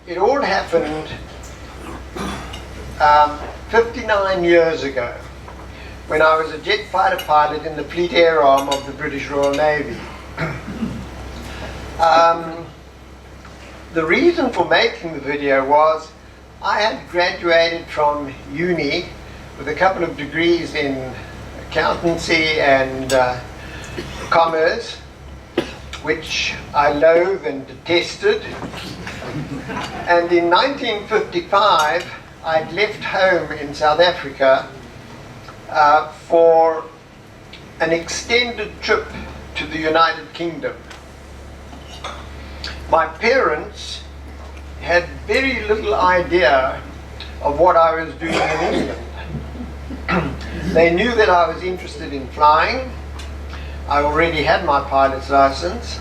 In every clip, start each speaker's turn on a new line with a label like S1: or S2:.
S1: It all happened 59 years ago when I was a jet fighter pilot in the Fleet Air Arm of the British Royal Navy. The reason for making the video was I had graduated from uni with a couple of degrees in accountancy and commerce, which I loathe and detested. And in 1955, I'd left home in South Africa for an extended trip to the United Kingdom. My parents had very little idea of what I was doing in England. They knew that I was interested in flying. I already had my pilot's license,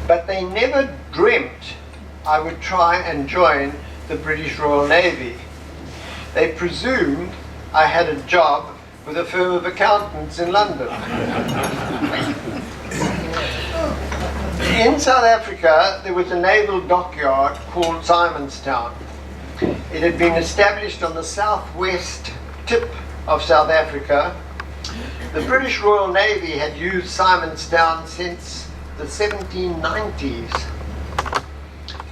S1: but they never dreamt I would try and join the British Royal Navy. They presumed I had a job with a firm of accountants in London. In South Africa, there was a naval dockyard called Simonstown. It had been established on the southwest tip of South Africa. The British Royal Navy had used Simonstown since the 1790s.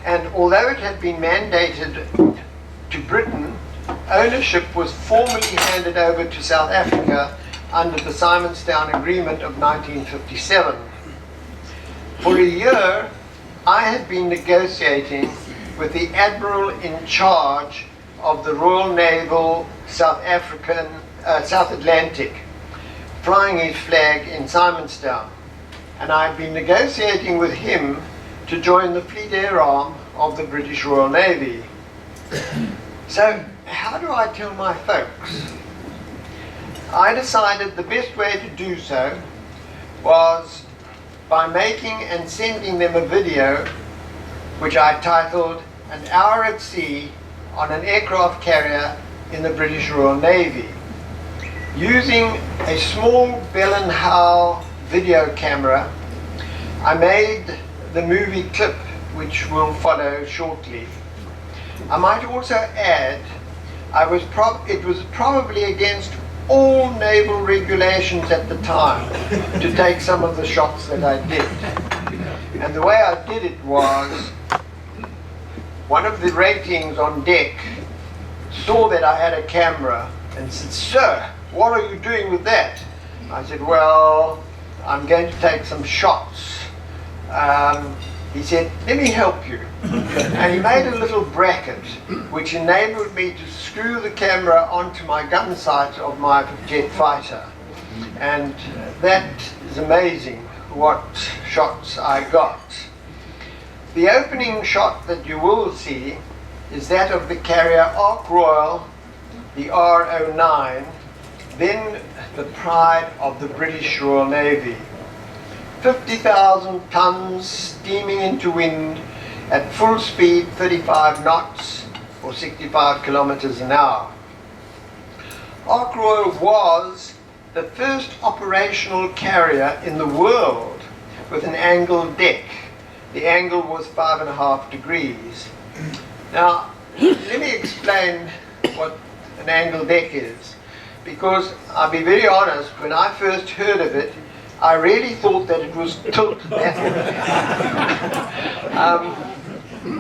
S1: And although it had been mandated to Britain, ownership was formally handed over to South Africa under the Simonstown Agreement of 1957. For a year, I had been negotiating with the Admiral in charge of the Royal Naval South Atlantic, flying his flag in Simonstown. And I'd been negotiating with him to join the Fleet Air Arm of the British Royal Navy. So, how do I tell my folks? I decided the best way to do so was by making and sending them a video which I titled "An Hour at Sea on an Aircraft Carrier in the British Royal Navy." Using a small Bell & Howell video camera, I made the movie clip which will follow shortly. I might also add, it was probably against all naval regulations at the time to take some of the shots that I did. And the way I did it was, one of the ratings on deck saw that I had a camera and said, "Sir, what are you doing with that?" I said, "Well, I'm going to take some shots." He said, "Let me help you." And he made a little bracket which enabled me to screw the camera onto my gun sight of my jet fighter. And that is amazing what shots I got. The opening shot that you will see is that of the carrier Ark Royal, the R09, then the pride of the British Royal Navy. 50,000 tons steaming into wind at full speed, 35 knots or 65 kilometers an hour. Ark Royal was the first operational carrier in the world with an angled deck. The angle was 5.5 degrees. Now, let me explain what an angled deck is, because I'll be very honest, when I first heard of it, I really thought that it was tilted that way.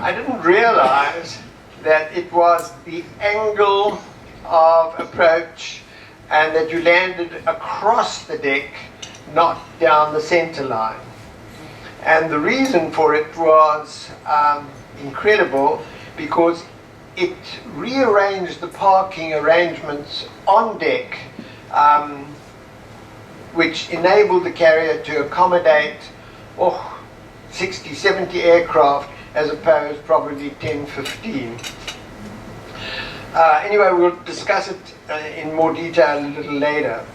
S1: I didn't realize that it was the angle of approach and that you landed across the deck, not down the center line. And the reason for it was incredible, because it rearranged the parking arrangements on deck, which enabled the carrier to accommodate 60, 70 aircraft as opposed probably 10, 15. Anyway, we'll discuss it in more detail a little later.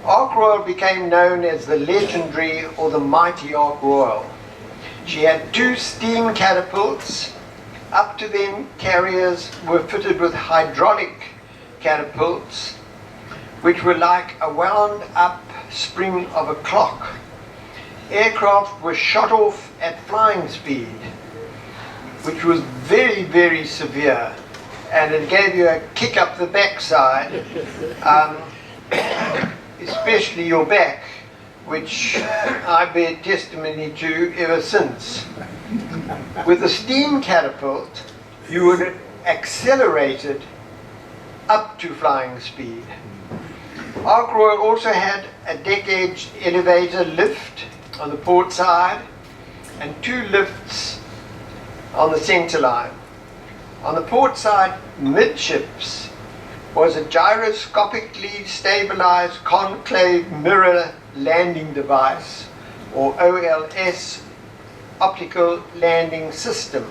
S1: Ark Royal became known as the legendary or the mighty Ark Royal. She had 2 steam catapults. Up to then, carriers were fitted with hydraulic catapults, which were like a wound-up spring of a clock. Aircraft were shot off at flying speed. which was very, very severe, and it gave you a kick up the backside, especially your back, which I bear testimony to ever since. With a steam catapult, you would accelerate it up to flying speed. Ark Royal also had a deck-edge elevator lift on the port side and 2 lifts on the center line. On the port side, midships, was a gyroscopically stabilized concave mirror landing device, or OLS, optical landing system.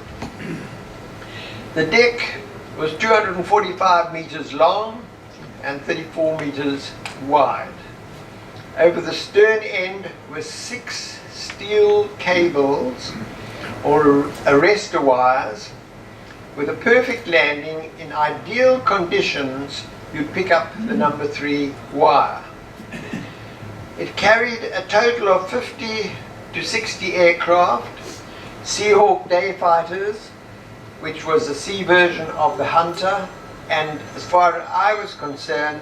S1: The deck was 245 meters long and 34 meters wide. Over the stern end were 6 steel cables or arrestor wires. With a perfect landing in ideal conditions, you'd pick up the number 3 wire. It carried a total of 50 to 60 aircraft, Seahawk day fighters, which was the sea version of the Hunter, and as far as I was concerned,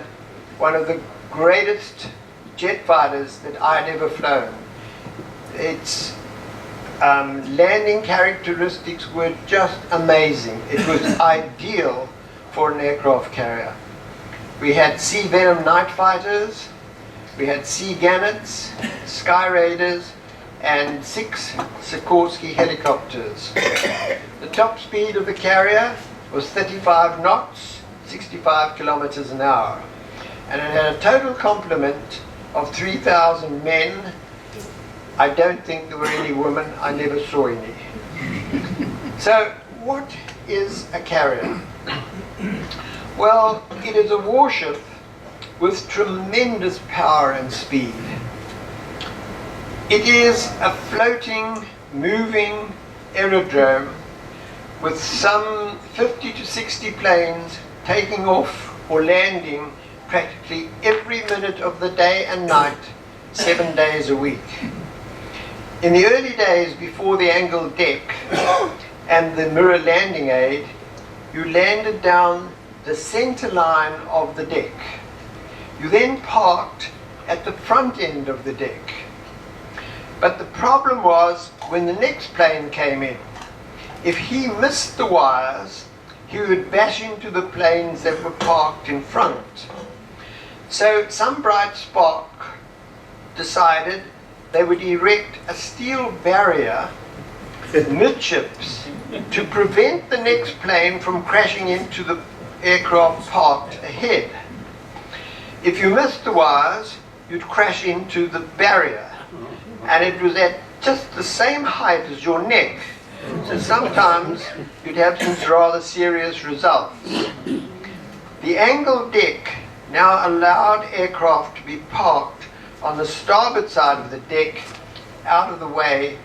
S1: one of the greatest jet fighters that I had ever flown. Its landing characteristics were just amazing. It was ideal for an aircraft carrier. We had Sea Venom night fighters, we had Sea Gannets, Sky Raiders, and 6 Sikorsky helicopters. The top speed of the carrier was 35 knots, 65 kilometers an hour, and it had a total complement of 3,000 men. I don't think there were any women. I never saw any. So, what is a carrier? Well, it is a warship with tremendous power and speed. It is a floating, moving aerodrome with some 50 to 60 planes taking off or landing practically every minute of the day and night, 7 days a week. In the early days before the angled deck and the mirror landing aid, you landed down the center line of the deck. You then parked at the front end of the deck. But the problem was when the next plane came in, if he missed the wires, he would bash into the planes that were parked in front. So some bright spark decided they would erect a steel barrier midships to prevent the next plane from crashing into the aircraft parked ahead. If you missed the wires, you'd crash into the barrier, and it was at just the same height as your neck, so sometimes you'd have some rather serious results. The angled deck now allowed aircraft to be parked on the starboard side of the deck, out of the way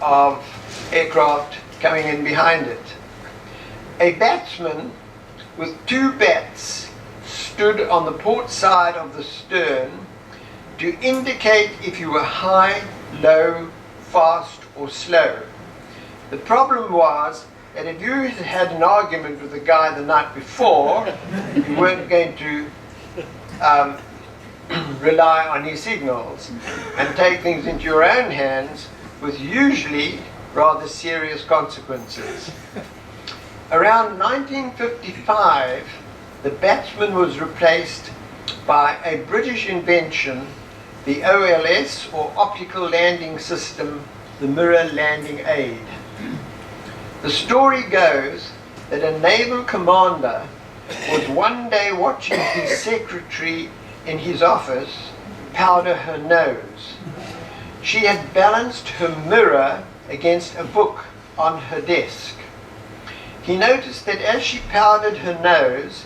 S1: of aircraft coming in behind it. A batsman with 2 bats stood on the port side of the stern to indicate if you were high, low, fast or slow. The problem was that if you had an argument with the guy the night before, you weren't going to rely on his signals and take things into your own hands, with usually rather serious consequences. Around 1955, the batsman was replaced by a British invention, the OLS, or Optical Landing System, the Mirror Landing Aid. The story goes that a naval commander was one day watching his secretary in his office powder her nose. She had balanced her mirror against a book on her desk. He noticed that as she powdered her nose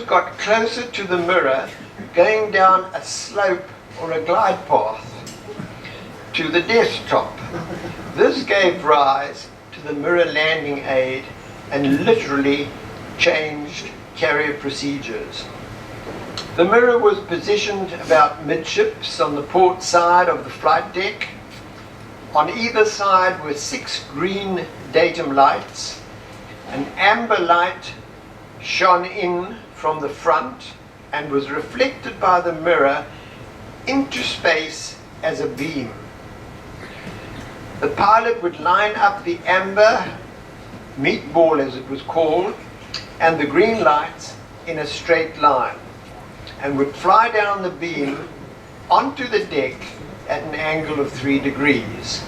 S1: got closer to the mirror, going down a slope or a glide path to the desktop. This gave rise to the mirror landing aid and literally changed carrier procedures. The mirror was positioned about midships on the port side of the flight deck. On either side were 6 green datum lights. An amber light shone in from the front and was reflected by the mirror into space as a beam. The pilot would line up the amber meatball, as it was called, and the green lights in a straight line, and would fly down the beam onto the deck at an angle of 3 degrees.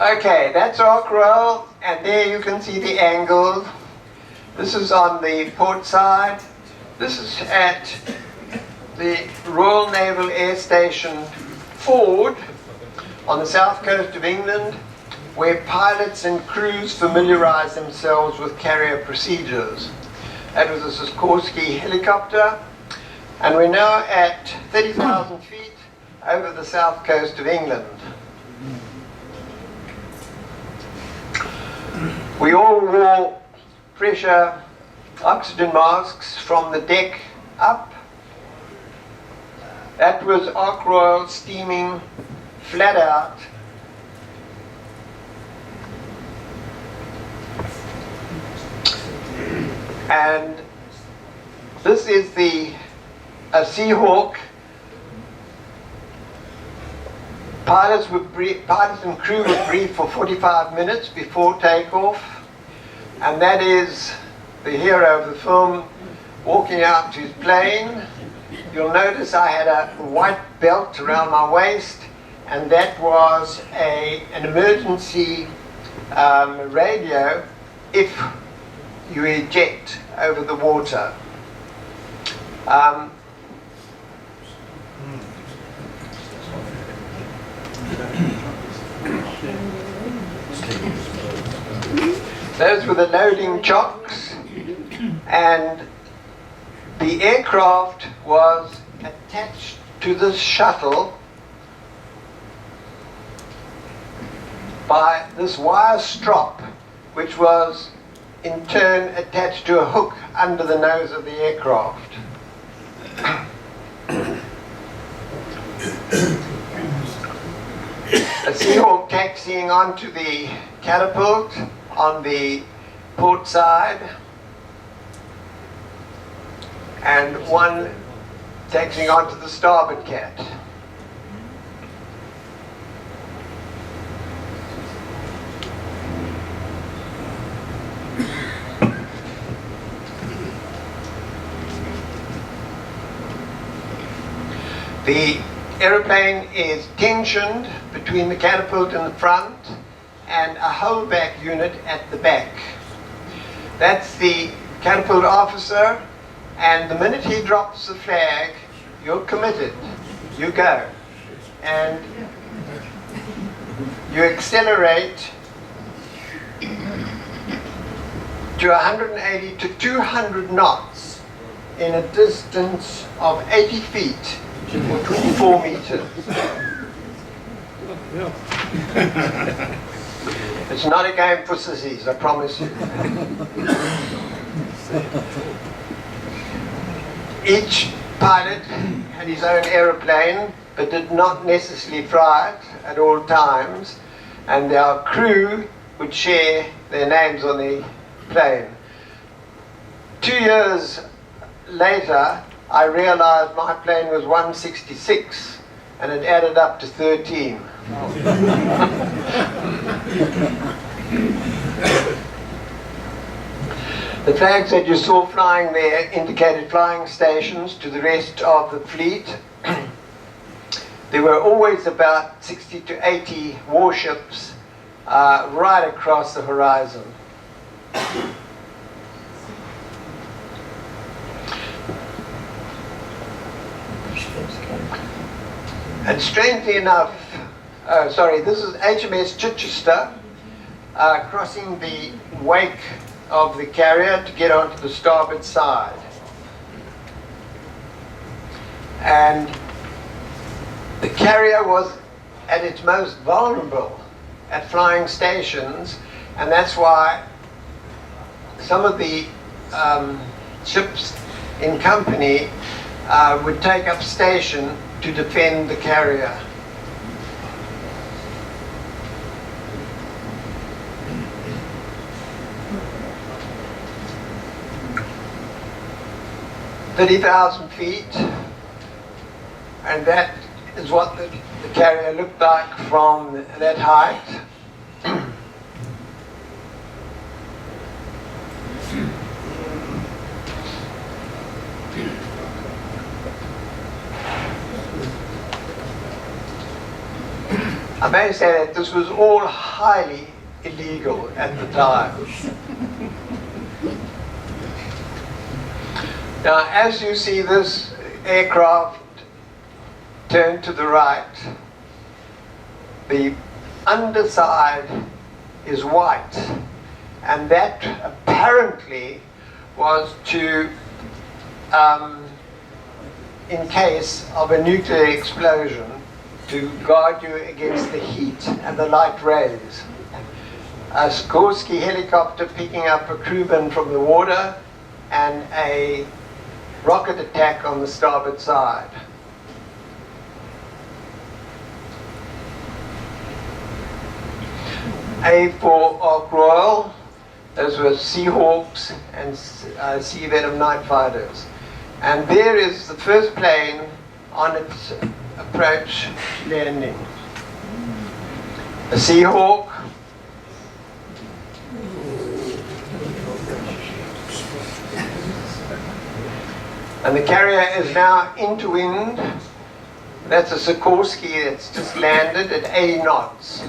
S1: Okay, that's Ark Royal, and there you can see the angle. This is on the port side. This is at the Royal Naval Air Station Ford on the south coast of England, where pilots and crews familiarize themselves with carrier procedures. That was a Sikorsky helicopter, and we're now at 30,000 feet over the south coast of England. We all wore pressure oxygen masks from the deck up. That was Ark Royal steaming flat out. And this is a Seahawk. Pilots and crew were briefed for 45 minutes before takeoff, and that is the hero of the film walking out to his plane. You'll notice I had a white belt around my waist, and that was an emergency radio if you eject over the water. Those were the loading chocks, and the aircraft was attached to this shuttle by this wire strop, which was in turn attached to a hook under the nose of the aircraft. A Seahawk taxiing onto the catapult on the port side, and one taxiing onto the starboard cat. The aeroplane is tensioned between the catapult in the front and a holdback unit at the back. That's the catapult officer, and the minute he drops the flag, you're committed. You go. And you accelerate to 180 to 200 knots in a distance of 80 feet or 24 meters. It's not a game for sissies, I promise you. Each pilot had his own aeroplane, but did not necessarily fly it at all times, and our crew would share their names on the plane. 2 years later, I realized my plane was 166, and it added up to 13. The flags that you saw flying there indicated flying stations to the rest of the fleet. There were always about 60 to 80 warships right across the horizon. And strangely enough, this is HMS Chichester crossing the wake of the carrier to get onto the starboard side. And the carrier was at its most vulnerable at flying stations, and that's why some of the ships in company would take up station to defend the carrier. 30,000 feet, and that is what the carrier looked like from that height. I may say that this was all highly illegal at the time. Now, as you see this aircraft turn to the right, the underside is white, and that apparently was to, in case of a nuclear explosion, to guard you against the heat and the light rays. A Sikorsky helicopter picking up a crewman from the water and a rocket attack on the starboard side. A for Ark Royal, those were Seahawks and Sea Venom night fighters. And there is the first plane on its approach landing. A Seahawk, and the carrier is now into wind. That's a Sikorsky that's just landed at 80 knots.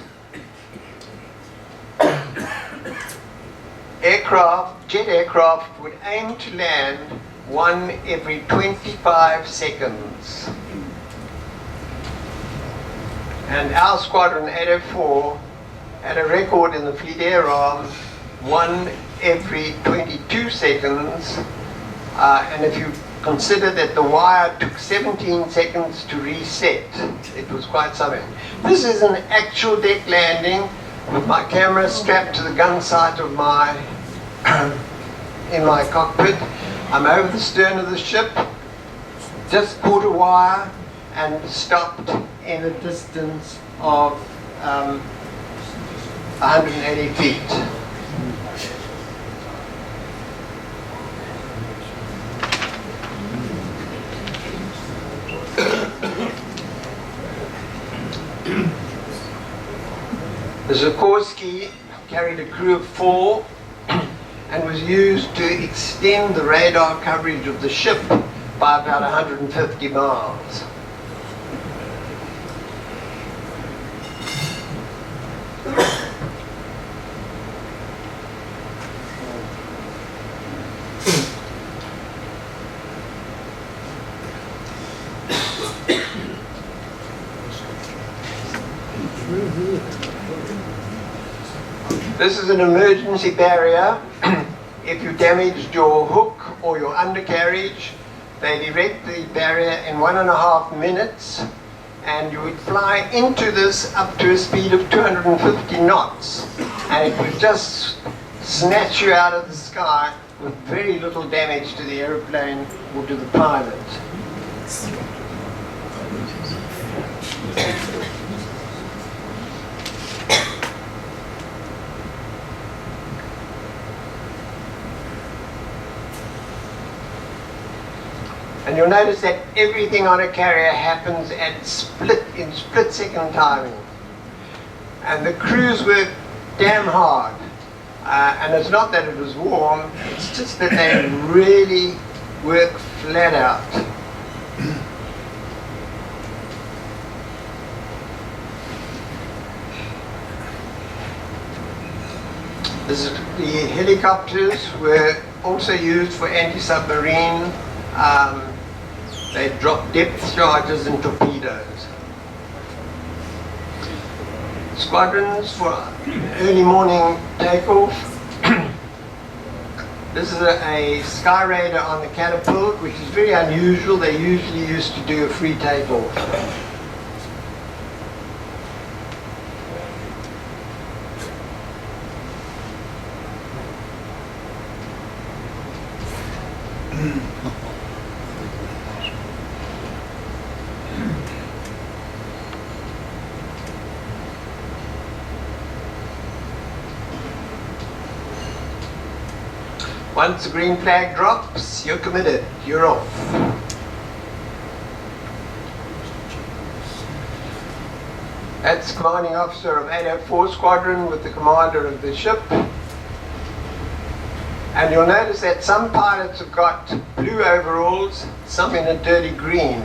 S1: Jet aircraft would aim to land one every 25 seconds. And our squadron 804 had a record in the Fleet Air Arm, one every 22 seconds. And if you consider that the wire took 17 seconds to reset, it was quite something. This is an actual deck landing with my camera strapped to the gun sight of my in my cockpit. I'm over the stern of the ship, just caught a wire and stopped in a distance of 180 feet. The Sikorsky carried a crew of 4 and was used to extend the radar coverage of the ship by about 150 miles. This is an emergency barrier. If you damaged your hook or your undercarriage, they'd erect the barrier in 1.5 minutes, and you would fly into this up to a speed of 250 knots, and it would just snatch you out of the sky with very little damage to the aeroplane or to the pilot. And you'll notice that everything on a carrier happens in split-second timing. And the crews work damn hard. And it's not that it was warm, it's just that they really work flat out. The helicopters were also used for anti-submarine. They drop depth charges and torpedoes. Squadrons for early morning takeoff. This is a sky radar on the catapult, which is very unusual. They usually used to do a free takeoff. Once the green flag drops, you're committed, you're off. That's commanding officer of 804 Squadron with the commander of the ship. And you'll notice that some pilots have got blue overalls, some in a dirty green.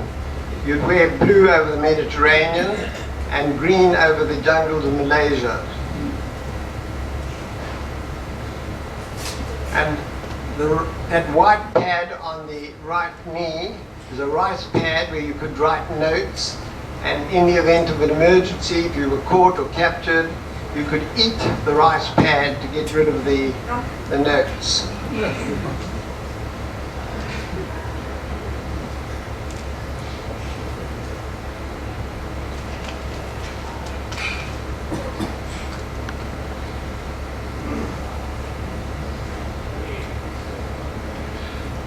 S1: You'd wear blue over the Mediterranean and green over the jungles of Malaysia. And that white pad on the right knee is a rice pad where you could write notes, and in the event of an emergency, if you were caught or captured, you could eat the rice pad to get rid of the notes.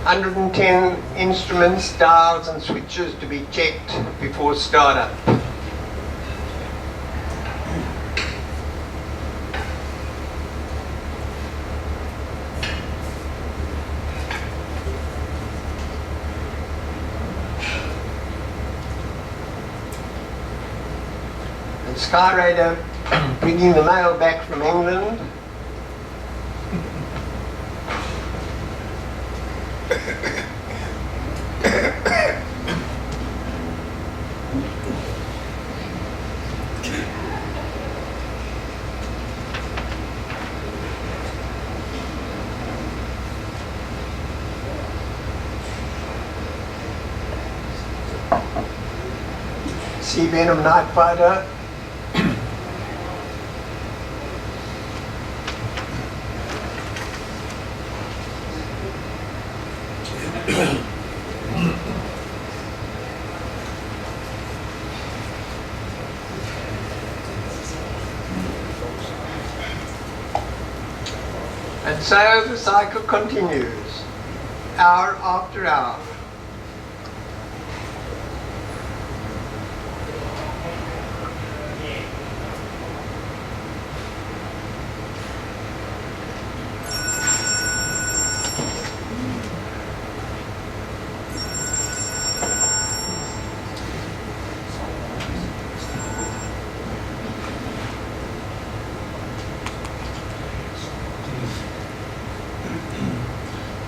S1: 110 instruments, dials and switches to be checked before startup. And Sky Radar bringing the mail back from England. Sea Venom Night Fighter. And so the cycle continues, hour after hour.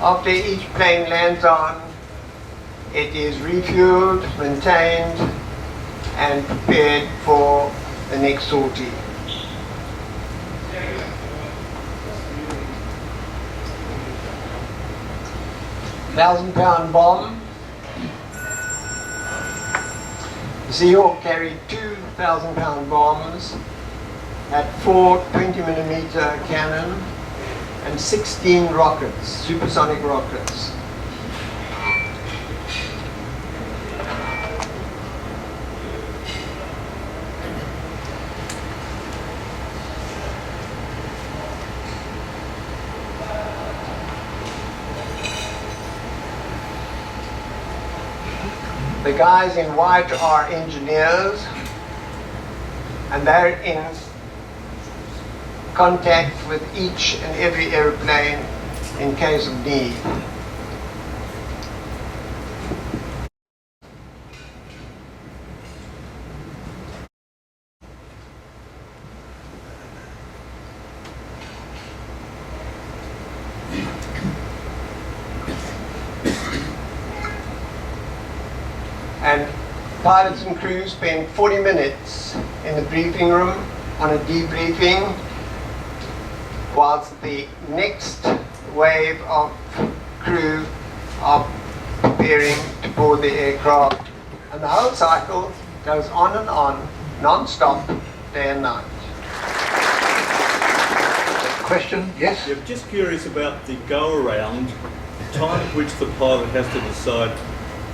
S1: After each plane lands on, it is refueled, maintained, and prepared for the next sortie. £1,000 bomb. The Seahawk carried 2,000-pound bombs at 4 20mm cannon and 16 rockets, supersonic rockets. The guys in white are engineers, and they're in contact with each and every airplane in case of need. And pilots and crew spend 40 minutes in the briefing room on a debriefing, whilst the next wave of crew are preparing to board the aircraft. And the whole cycle goes on and on, non-stop, day and night.
S2: Question? Yes?
S3: Yeah, just curious about the go-around, the time at which the pilot has to decide,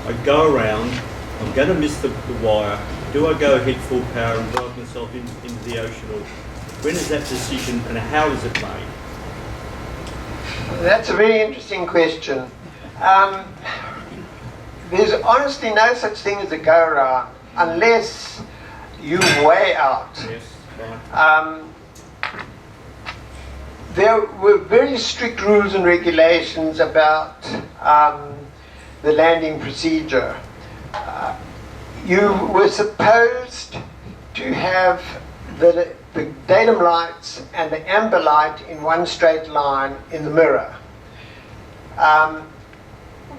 S3: I go around, I'm going to miss the wire, do I go ahead full power and drive myself into the ocean, or when is that decision and how is it made?
S1: That's a very interesting question. There's honestly no such thing as a go-around unless you're way out.
S3: Yes, right.
S1: there were very strict rules and regulations about the landing procedure. You were supposed to have the datum lights and the amber light in one straight line in the mirror.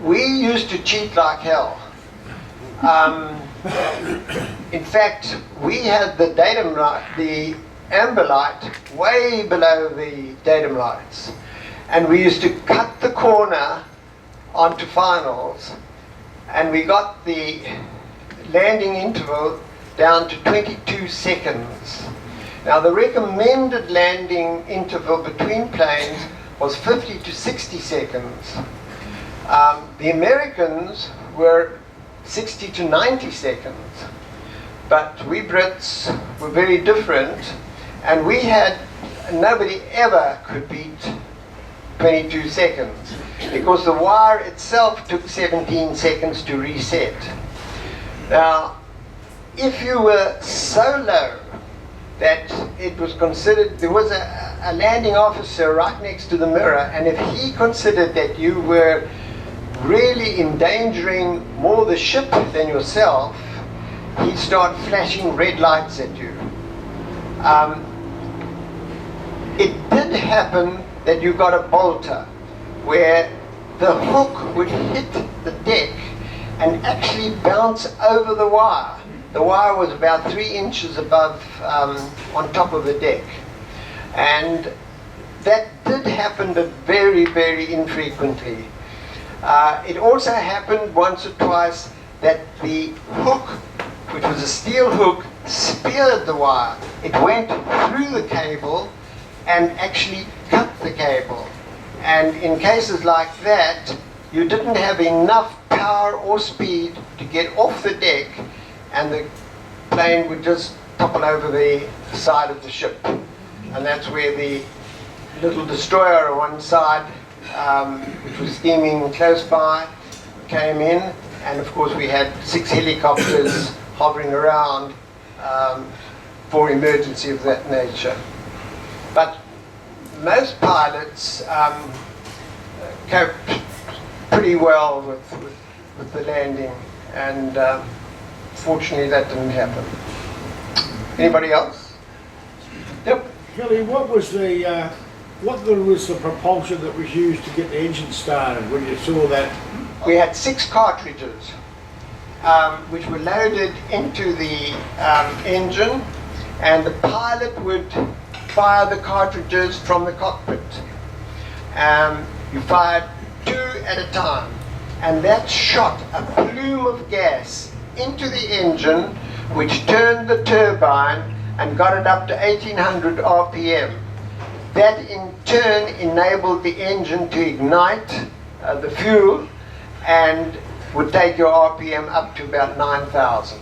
S1: We used to cheat like hell. In fact, we had the datum light, the amber light, way below the datum lights. And we used to cut the corner onto finals, and we got the landing interval down to 22 seconds. Now, the recommended landing interval between planes was 50 to 60 seconds. The Americans were 60 to 90 seconds. But we Brits were very different, and we had, nobody ever could beat 22 seconds, because the wire itself took 17 seconds to reset. Now, if you were so low that it was considered, there was a landing officer right next to the mirror, and if he considered that you were really endangering more the ship than yourself, he'd start flashing red lights at you. It did happen that you got a bolter where the hook would hit the deck and actually bounce over the wire. The wire was about 3 inches above, on top of the deck. And that did happen, but very, very infrequently. It also happened once or twice that the hook, which was a steel hook, speared the wire. It went through the cable and actually cut the cable. And in cases like that, you didn't have enough power or speed to get off the deck, and the plane would just topple over the side of the ship. And that's where the little destroyer on one side, which was steaming close by, came in. And of course we had 6 helicopters hovering around for emergency of that nature. But most pilots coped pretty well with the landing, and fortunately that didn't happen. Anybody else? Yep.
S2: Hilly, what was the propulsion that was used to get the engine started when you saw that?
S1: We had 6 cartridges which were loaded into the engine, and the pilot would fire the cartridges from the cockpit. You fired 2 at a time, and that shot a plume of gas into the engine, which turned the turbine and got it up to 1800 RPM. That in turn enabled the engine to ignite the fuel and would take your RPM up to about 9,000.